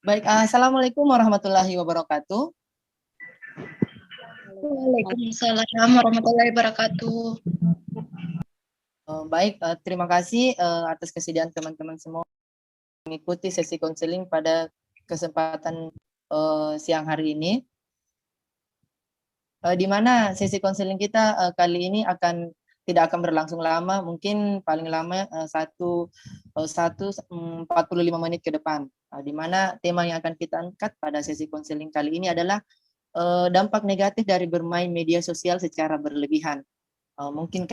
Baik, Assalamualaikum warahmatullahi wabarakatuh. Waalaikumsalam warahmatullahi wabarakatuh. Baik, terima kasih atas kesediaan teman-teman semua mengikuti sesi konseling pada kesempatan siang hari ini. Di mana sesi konseling kita kali ini tidak akan berlangsung lama, mungkin paling lama 45 menit ke depan. Di mana tema yang akan kita angkat pada sesi konseling kali ini adalah dampak negatif dari bermain media sosial secara berlebihan. Mungkin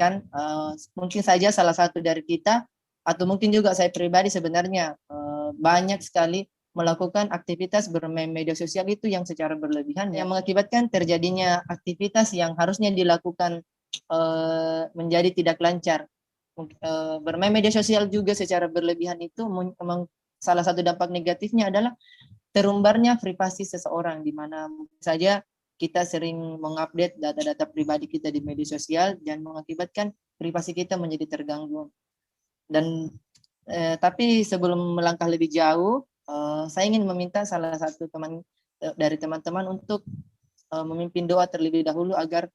saja salah satu dari kita, atau mungkin juga saya pribadi sebenarnya banyak sekali melakukan aktivitas bermain media sosial itu yang secara berlebihan, yang mengakibatkan terjadinya aktivitas yang harusnya dilakukan menjadi tidak lancar. Bermain media sosial juga secara berlebihan itu memang salah satu dampak negatifnya adalah terumbarnya privasi seseorang, di mana mungkin saja kita sering mengupdate data-data pribadi kita di media sosial dan mengakibatkan privasi kita menjadi terganggu. Dan tapi sebelum melangkah lebih jauh, saya ingin meminta salah satu dari teman-teman untuk memimpin doa terlebih dahulu agar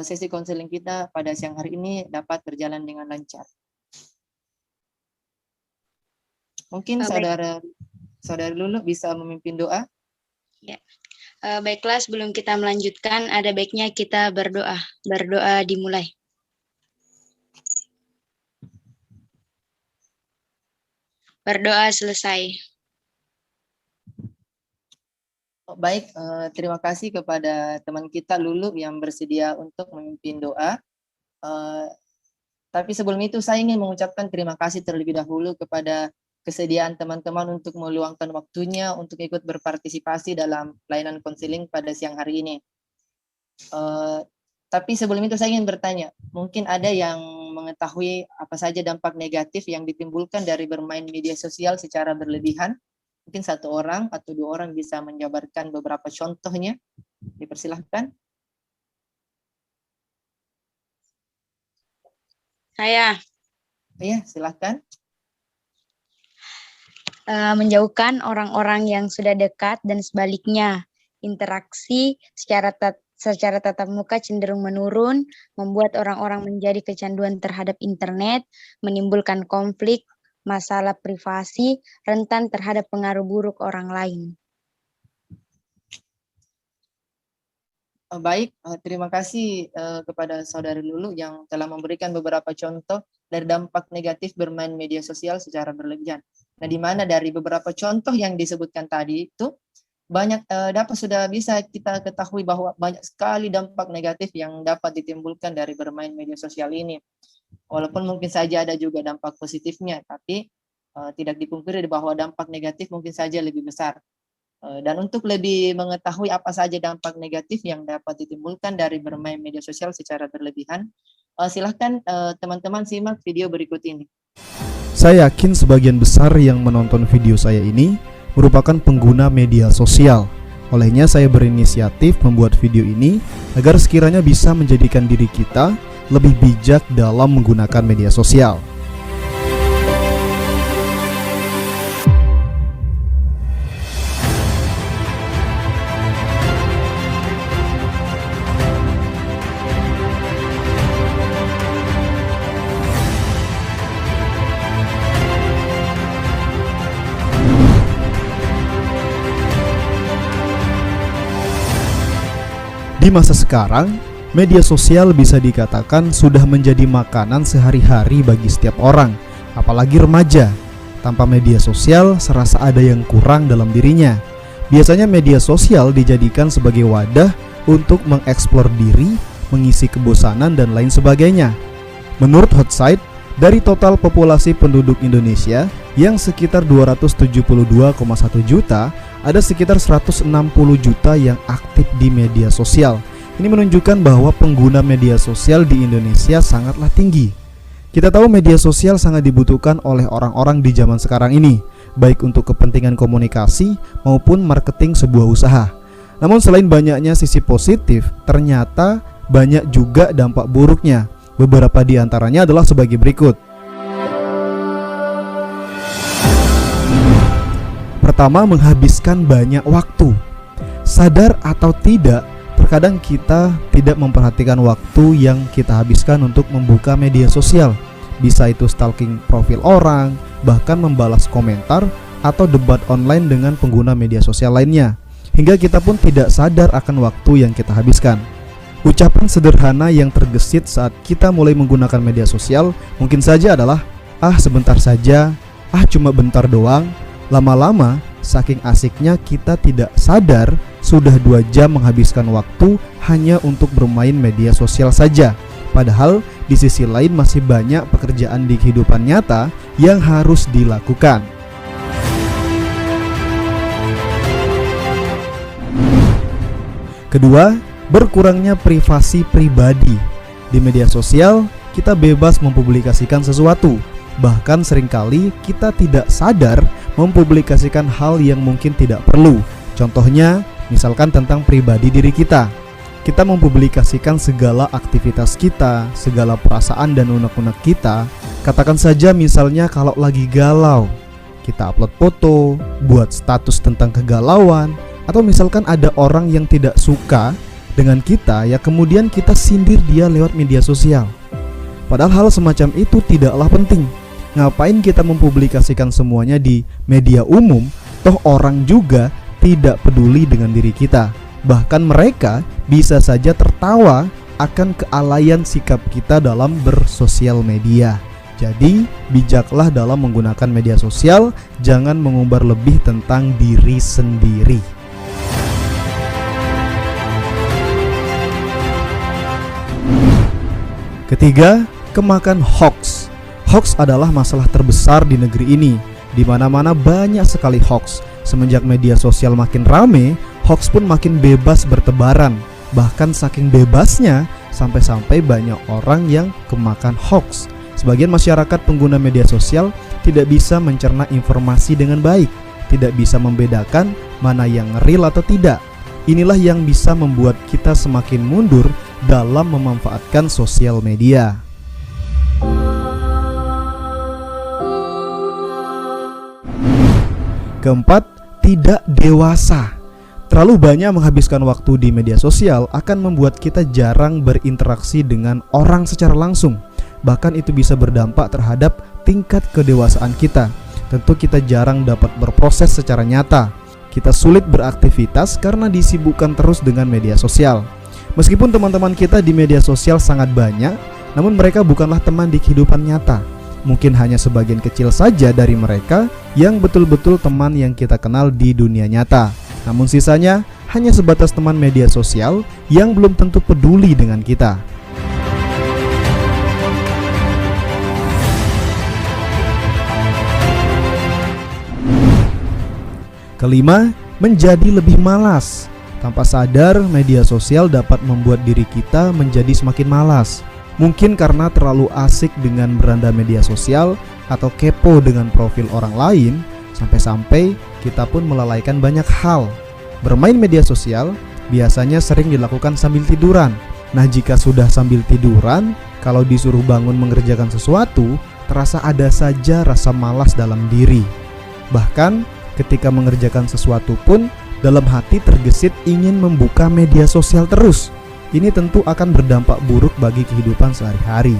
sesi konseling kita pada siang hari ini dapat berjalan dengan lancar. Mungkin saudara Lulu bisa memimpin doa. Ya. Baiklah, sebelum kita melanjutkan, ada baiknya kita berdoa. Berdoa dimulai. Berdoa selesai. Baik, terima kasih kepada teman kita Lulu yang bersedia untuk memimpin doa. Tapi sebelum itu saya ingin mengucapkan terima kasih terlebih dahulu kepada kesediaan teman-teman untuk meluangkan waktunya untuk ikut berpartisipasi dalam pelayanan konseling pada siang hari ini. Tapi sebelum itu saya ingin bertanya, mungkin ada yang mengetahui apa saja dampak negatif yang ditimbulkan dari bermain media sosial secara berlebihan? Mungkin satu orang atau dua orang bisa menjabarkan beberapa contohnya. Dipersilahkan. Saya. Iya, silahkan. Menjauhkan orang-orang yang sudah dekat dan sebaliknya. Interaksi secara tatap muka cenderung menurun, membuat orang-orang menjadi kecanduan terhadap internet, menimbulkan konflik, masalah privasi, rentan terhadap pengaruh buruk orang lain. Baik, terima kasih kepada saudari Lulu yang telah memberikan beberapa contoh dari dampak negatif bermain media sosial secara berlebihan. Nah, di mana dari beberapa contoh yang disebutkan tadi itu banyak sudah bisa kita ketahui bahwa banyak sekali dampak negatif yang dapat ditimbulkan dari bermain media sosial ini. Walaupun mungkin saja ada juga dampak positifnya, tapi tidak dipungkiri bahwa dampak negatif mungkin saja lebih besar. Dan untuk lebih mengetahui apa saja dampak negatif yang dapat ditimbulkan dari bermain media sosial secara berlebihan, silahkan teman-teman simak video berikut ini. Saya yakin sebagian besar yang menonton video saya ini merupakan pengguna media sosial. Olehnya saya berinisiatif membuat video ini agar sekiranya bisa menjadikan diri kita lebih bijak dalam menggunakan media sosial. Di masa sekarang, media sosial bisa dikatakan sudah menjadi makanan sehari-hari bagi setiap orang, apalagi remaja. Tanpa media sosial, serasa ada yang kurang dalam dirinya. Biasanya media sosial dijadikan sebagai wadah untuk mengeksplor diri, mengisi kebosanan, dan lain sebagainya. Menurut Hotsite, dari total populasi penduduk Indonesia yang sekitar 272,1 juta, ada sekitar 160 juta yang aktif di media sosial. Ini menunjukkan bahwa pengguna media sosial di Indonesia sangatlah tinggi. Kita tahu media sosial sangat dibutuhkan oleh orang-orang di zaman sekarang ini, baik untuk kepentingan komunikasi maupun marketing sebuah usaha. Namun selain banyaknya sisi positif, ternyata banyak juga dampak buruknya. Beberapa di antaranya adalah sebagai berikut. Pertama, menghabiskan banyak waktu. Sadar atau tidak, terkadang kita tidak memperhatikan waktu yang kita habiskan untuk membuka media sosial. Bisa itu stalking profil orang, bahkan membalas komentar atau debat online dengan pengguna media sosial lainnya. Hingga kita pun tidak sadar akan waktu yang kita habiskan. Ucapan sederhana yang tergesit saat kita mulai menggunakan media sosial mungkin saja adalah, "Ah, sebentar saja, ah cuma bentar doang." Lama-lama, saking asiknya kita tidak sadar sudah 2 jam menghabiskan waktu hanya untuk bermain media sosial saja. Padahal di sisi lain masih banyak pekerjaan di kehidupan nyata yang harus dilakukan. Kedua, berkurangnya privasi pribadi. Di media sosial, kita bebas mempublikasikan sesuatu. Bahkan seringkali kita tidak sadar mempublikasikan hal yang mungkin tidak perlu. Contohnya, misalkan tentang pribadi diri kita. Kita mempublikasikan segala aktivitas kita, segala perasaan dan unek-unek kita. Katakan saja misalnya kalau lagi galau, kita upload foto, buat status tentang kegalauan, atau misalkan ada orang yang tidak suka dengan kita, ya kemudian kita sindir dia lewat media sosial. Padahal hal semacam itu tidaklah penting. Ngapain kita mempublikasikan semuanya di media umum? Toh orang juga tidak peduli dengan diri kita. Bahkan mereka bisa saja tertawa akan kealayan sikap kita dalam bersosial media. Jadi, bijaklah dalam menggunakan media sosial, jangan mengumbar lebih tentang diri sendiri. Ketiga, kemakan hoax. Hoax adalah masalah terbesar di negeri ini. Di mana-mana banyak sekali hoax. Semenjak media sosial makin rame, hoax pun makin bebas bertebaran. Bahkan saking bebasnya, sampai-sampai banyak orang yang kemakan hoax. Sebagian masyarakat pengguna media sosial tidak bisa mencerna informasi dengan baik, tidak bisa membedakan mana yang real atau tidak. Inilah yang bisa membuat kita semakin mundur dalam memanfaatkan sosial media. Keempat, tidak dewasa. Terlalu banyak menghabiskan waktu di media sosial akan membuat kita jarang berinteraksi dengan orang secara langsung. Bahkan itu bisa berdampak terhadap tingkat kedewasaan kita. Tentu kita jarang dapat berproses secara nyata. Kita sulit beraktivitas karena disibukkan terus dengan media sosial. Meskipun teman-teman kita di media sosial sangat banyak, namun mereka bukanlah teman di kehidupan nyata. Mungkin hanya sebagian kecil saja dari mereka yang betul-betul teman yang kita kenal di dunia nyata. Namun sisanya hanya sebatas teman media sosial yang belum tentu peduli dengan kita. Kelima, menjadi lebih malas. Tanpa sadar, media sosial dapat membuat diri kita menjadi semakin malas. Mungkin karena terlalu asik dengan beranda media sosial atau kepo dengan profil orang lain, sampai-sampai kita pun melalaikan banyak hal. Bermain media sosial biasanya sering dilakukan sambil tiduran. Nah, jika sudah sambil tiduran, kalau disuruh bangun mengerjakan sesuatu, terasa ada saja rasa malas dalam diri. Bahkan ketika mengerjakan sesuatu pun, dalam hati tergesit ingin membuka media sosial terus. Ini tentu akan berdampak buruk bagi kehidupan sehari-hari.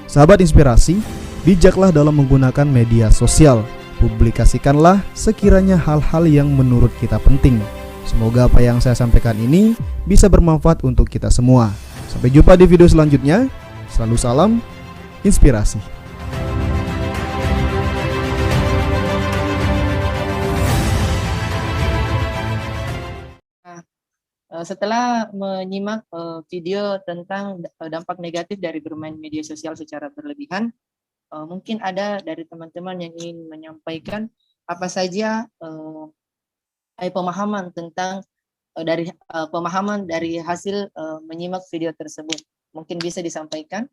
Sahabat inspirasi, bijaklah dalam menggunakan media sosial. Publikasikanlah sekiranya hal-hal yang menurut kita penting. Semoga apa yang saya sampaikan ini bisa bermanfaat untuk kita semua. Sampai jumpa di video selanjutnya. Selalu salam inspirasi. Setelah menyimak video tentang dampak negatif dari bermain media sosial secara berlebihan, mungkin ada dari teman-teman yang ingin menyampaikan apa saja pemahaman tentang pemahaman dari hasil menyimak video tersebut. Mungkin bisa disampaikan,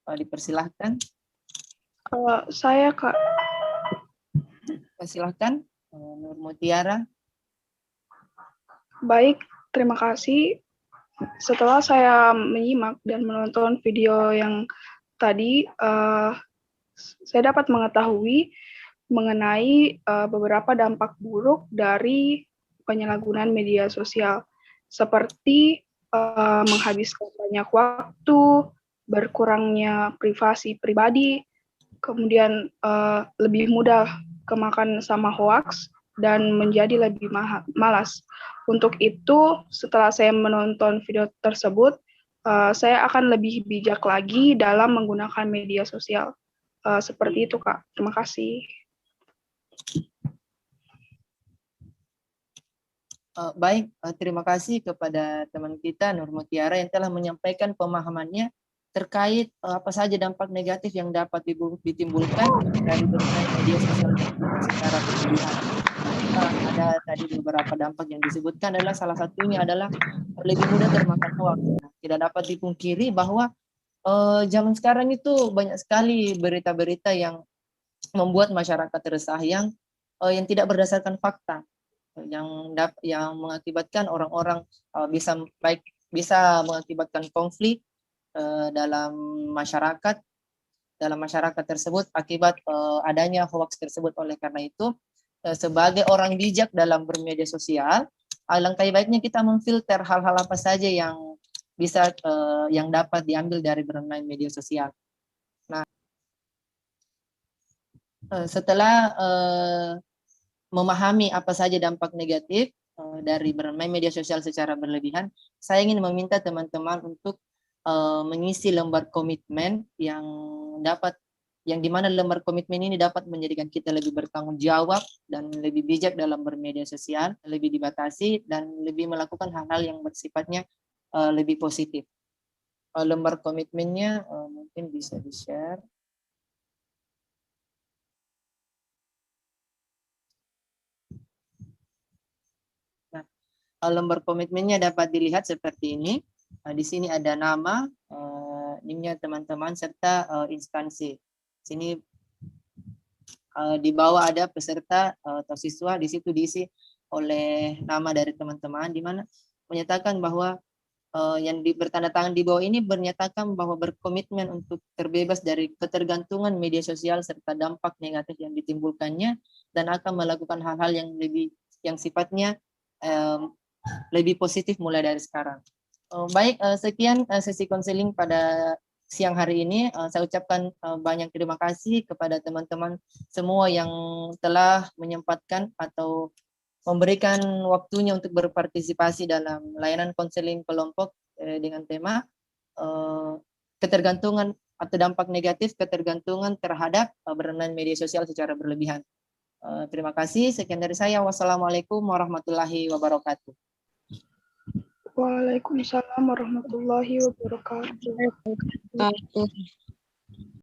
dipersilahkan. Saya Kak. Persilahkan, Nur Mutiara. Baik, terima kasih. setelah saya menyimak dan menonton video yang tadi, saya dapat mengetahui mengenai beberapa dampak buruk dari penyalahgunaan media sosial, seperti menghabiskan banyak waktu, berkurangnya privasi pribadi, kemudian lebih mudah kemakan sama hoaks, dan menjadi lebih malas. Untuk itu, setelah saya menonton video tersebut, saya akan lebih bijak lagi dalam menggunakan media sosial. Seperti itu, Kak. Terima kasih. Baik, terima kasih kepada teman kita Nur Mutiara yang telah menyampaikan pemahamannya terkait apa saja dampak negatif yang dapat ditimbulkan dari bermain media sosial secara berlebihan. Ada tadi beberapa dampak yang disebutkan adalah salah satunya adalah lebih mudah termakan hoax. Tidak dapat dipungkiri bahwa zaman sekarang itu banyak sekali berita-berita yang membuat masyarakat resah yang tidak berdasarkan fakta, yang mengakibatkan orang-orang bisa mengakibatkan konflik dalam masyarakat tersebut akibat adanya hoax tersebut. Oleh karena itu, sebagai orang bijak dalam bermedia sosial, alangkah baiknya kita memfilter hal-hal apa saja yang bisa yang dapat diambil dari bermain media sosial. Nah, setelah memahami apa saja dampak negatif dari bermain media sosial secara berlebihan, saya ingin meminta teman-teman untuk mengisi lembar komitmen yang dimana lembar komitmen ini dapat menjadikan kita lebih bertanggung jawab dan lebih bijak dalam bermedia sosial, lebih dibatasi dan lebih melakukan hal-hal yang bersifatnya lebih positif. Lembar komitmennya mungkin bisa di-share. Lembar komitmennya dapat dilihat seperti ini. Di sini ada nama, NIM-nya teman-teman, serta instansi. Sini di bawah ada peserta atau siswa, di situ diisi oleh nama dari teman-teman, di mana menyatakan bahwa yang bertanda tangan di bawah ini menyatakan bahwa berkomitmen untuk terbebas dari ketergantungan media sosial serta dampak negatif yang ditimbulkannya, dan akan melakukan hal-hal yang sifatnya lebih positif mulai dari sekarang. Baik, sekian sesi konseling pada siang hari ini. Saya ucapkan banyak terima kasih kepada teman-teman semua yang telah menyempatkan atau memberikan waktunya untuk berpartisipasi dalam layanan konseling kelompok dengan tema ketergantungan atau dampak negatif ketergantungan terhadap bermain media sosial secara berlebihan. Terima kasih. Sekian dari saya. Wassalamualaikum warahmatullahi wabarakatuh. Waalaikumsalam warahmatullahi wabarakatuh.